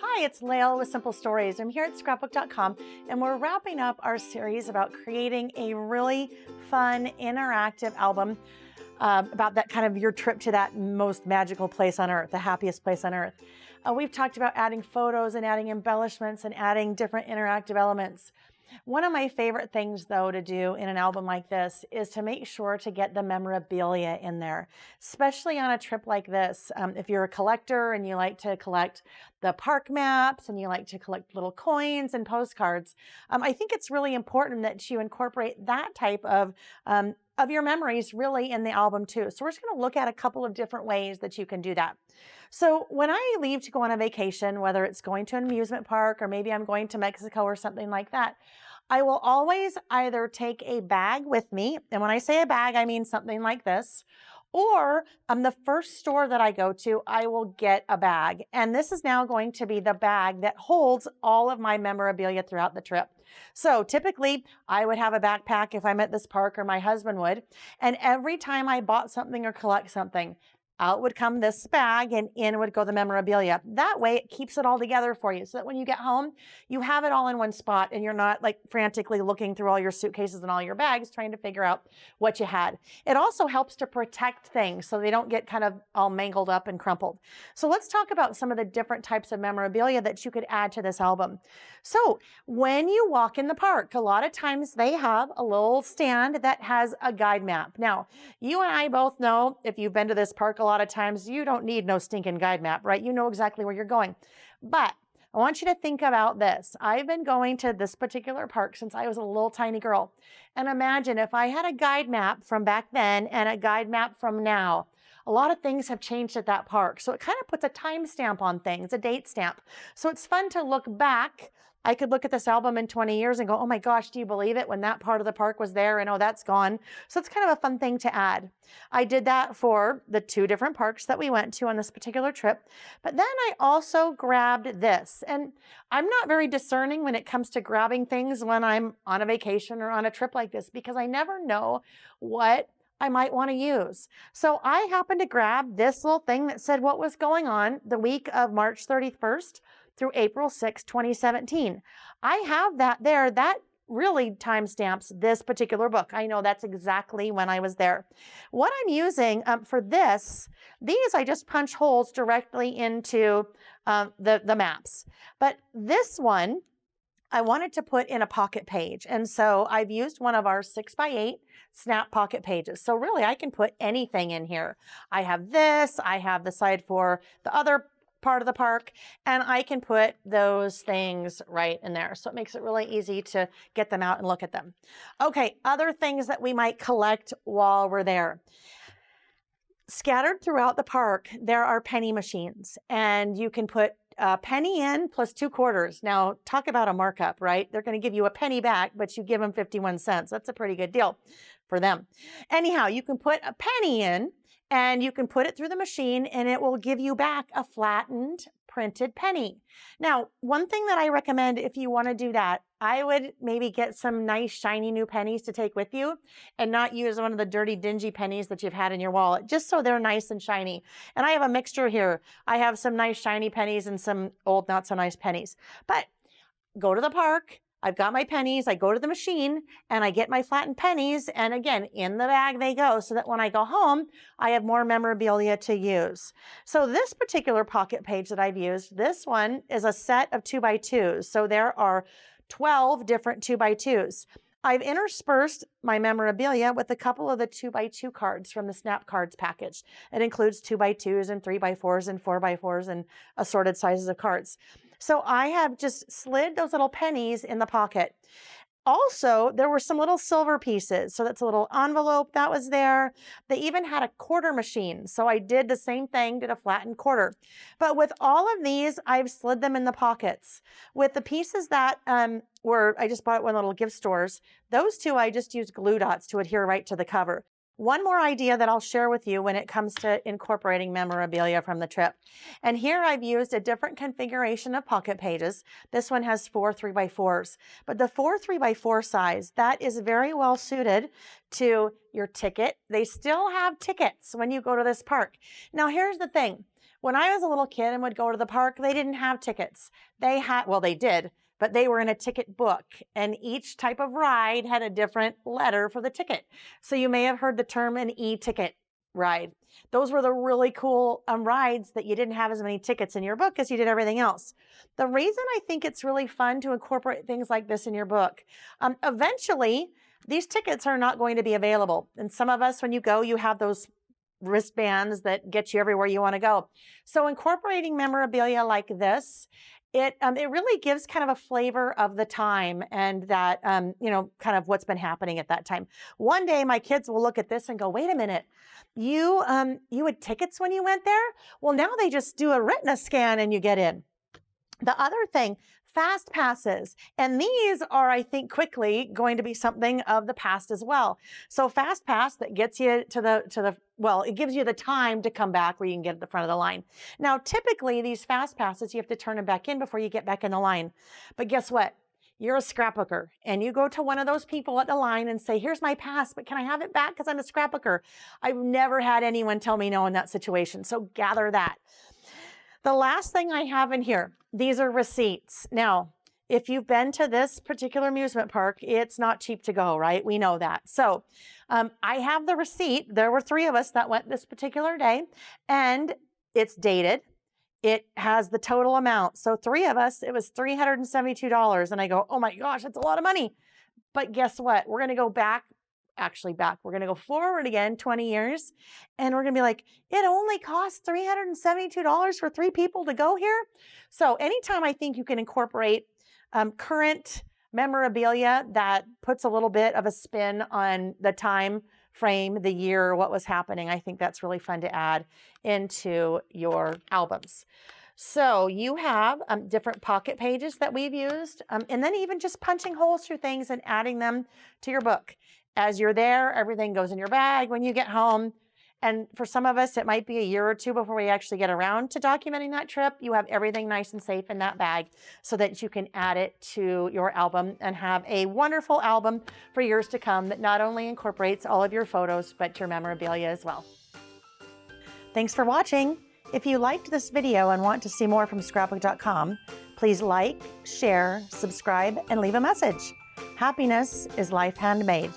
Hi, it's Layle with Simple Stories. I'm here at Scrapbook.com and we're wrapping up our series about creating a really fun, interactive album about that kind of your trip to that most magical place on earth, the happiest place on earth. We've talked about adding photos and adding embellishments and adding different interactive elements. One of my favorite things, though, to do in an album like this is to make sure to get the memorabilia in there, especially on a trip like this. If you're a collector and you like to collect the park maps and you like to collect little coins and postcards, I think it's really important that you incorporate that type of your memories really in the album too. So we're just going to look at a couple of different ways that you can do that. So when I leave to go on a vacation, whether it's going to an amusement park or maybe I'm going to Mexico or something like that, I will always either take a bag with me. And when I say a bag, I mean something like this. Or the first store that I go to, I will get a bag. And this is now going to be the bag that holds all of my memorabilia throughout the trip. So typically I would have a backpack if I'm at this park, or my husband would. And every time I bought something or collect something, out would come this bag and in would go the memorabilia. That way it keeps it all together for you so that when you get home, you have it all in one spot and you're not like frantically looking through all your suitcases and all your bags trying to figure out what you had. It also helps to protect things so they don't get kind of all mangled up and crumpled. So let's talk about some of the different types of memorabilia that you could add to this album. So when you walk in the park, a lot of times they have a little stand that has a guide map. Now, you and I both know, if you've been to this park a lot of times, you don't need no stinking guide map, right? You know exactly where you're going. But I want you to think about this. I've been going to this particular park since I was a little tiny girl. And imagine if I had a guide map from back then and a guide map from now. A lot of things have changed at that park. So it kind of puts a timestamp on things, a date stamp. So it's fun to look back. I could look at this album in 20 years and go, oh my gosh, do you believe it? When that part of the park was there and oh, that's gone. So it's kind of a fun thing to add. I did that for the 2 different parks that we went to on this particular trip. But then I also grabbed this. And I'm not very discerning when it comes to grabbing things when I'm on a vacation or on a trip like this, because I never know what I might want to use. So I happened to grab this little thing that said what was going on the week of March 31st through April 6, 2017. I have that there. That really timestamps this particular book. I know that's exactly when I was there. What I'm using for these I just punch holes directly into the maps. But this one, I wanted to put in a pocket page. And so I've used one of our 6x8 snap pocket pages. So really I can put anything in here. I have this, I have the side for the other part of the park, and I can put those things right in there. So it makes it really easy to get them out and look at them. Okay, other things that we might collect while we're there. Scattered throughout the park, there are penny machines, and you can put a penny in plus 2 quarters. Now, talk about a markup, right? They're going to give you a penny back, but you give them 51 cents. That's a pretty good deal for them. Anyhow, you can put a penny in and you can put it through the machine and it will give you back a flattened printed penny. Now, one thing that I recommend if you want to do that, I would maybe get some nice shiny new pennies to take with you and not use one of the dirty, dingy pennies that you've had in your wallet, just so they're nice and shiny. And I have a mixture here. I have some nice shiny pennies and some old, not so nice pennies. But go to the park. I've got my pennies, I go to the machine and I get my flattened pennies, and again, in the bag they go so that when I go home, I have more memorabilia to use. So this particular pocket page that I've used, this one is a set of 2x2s. So there are 12 different 2x2s. I've interspersed my memorabilia with a couple of the 2x2 cards from the Snap Cards package. It includes 2x2s and 3x4s and 4x4s and assorted sizes of cards. So I have just slid those little pennies in the pocket. Also, there were some little silver pieces. So that's a little envelope that was there. They even had a quarter machine. So I did the same thing, did a flattened quarter. But with all of these, I've slid them in the pockets. With the pieces that I just bought at one of the little gift stores, those 2 I just used glue dots to adhere right to the cover. One more idea that I'll share with you when it comes to incorporating memorabilia from the trip. And here I've used a different configuration of pocket pages. This one has 4 3x4s, but the 4 3x4 size, that is very well suited to your ticket. They still have tickets when you go to this park. Now here's the thing. When I was a little kid and would go to the park, they didn't have tickets. Well, they did, but they were in a ticket book, and each type of ride had a different letter for the ticket. So you may have heard the term an e-ticket ride. Those were the really cool rides that you didn't have as many tickets in your book as you did everything else. The reason I think it's really fun to incorporate things like this in your book, eventually these tickets are not going to be available. And some of us, when you go, you have those wristbands that get you everywhere you want to go. So incorporating memorabilia like this, it really gives kind of a flavor of the time and that, kind of what's been happening at that time. One day my kids will look at this and go, wait a minute, you had tickets when you went there? Well, now they just do a retina scan and you get in. The other thing, fast passes. And these are, I think, quickly going to be something of the past as well. So fast pass that gets you it gives you the time to come back where you can get at the front of the line. Now, typically these fast passes, you have to turn them back in before you get back in the line. But guess what? You're a scrapbooker and you go to one of those people at the line and say, here's my pass, but can I have it back because I'm a scrapbooker? I've never had anyone tell me no in that situation. So gather that. The last thing I have in here, these are receipts. Now, if you've been to this particular amusement park, it's not cheap to go, right? We know that. So I have the receipt. There were 3 of us that went this particular day, and it's dated. It has the total amount. So 3 of us, it was $372. And I go, oh my gosh, that's a lot of money. But guess what? We're going to go back. We're going to go forward again 20 years, and we're going to be like, it only costs $372 for 3 people to go here. So anytime I think you can incorporate current memorabilia that puts a little bit of a spin on the time frame, the year, what was happening, I think that's really fun to add into your albums. So you have different pocket pages that we've used, and then even just punching holes through things and adding them to your book. As you're there, everything goes in your bag when you get home. And for some of us, it might be a year or 2 before we actually get around to documenting that trip. You have everything nice and safe in that bag so that you can add it to your album and have a wonderful album for years to come that not only incorporates all of your photos, but your memorabilia as well. Thanks for watching. If you liked this video and want to see more from Scrapbook.com, please like, share, subscribe, and leave a message. Happiness is life handmade.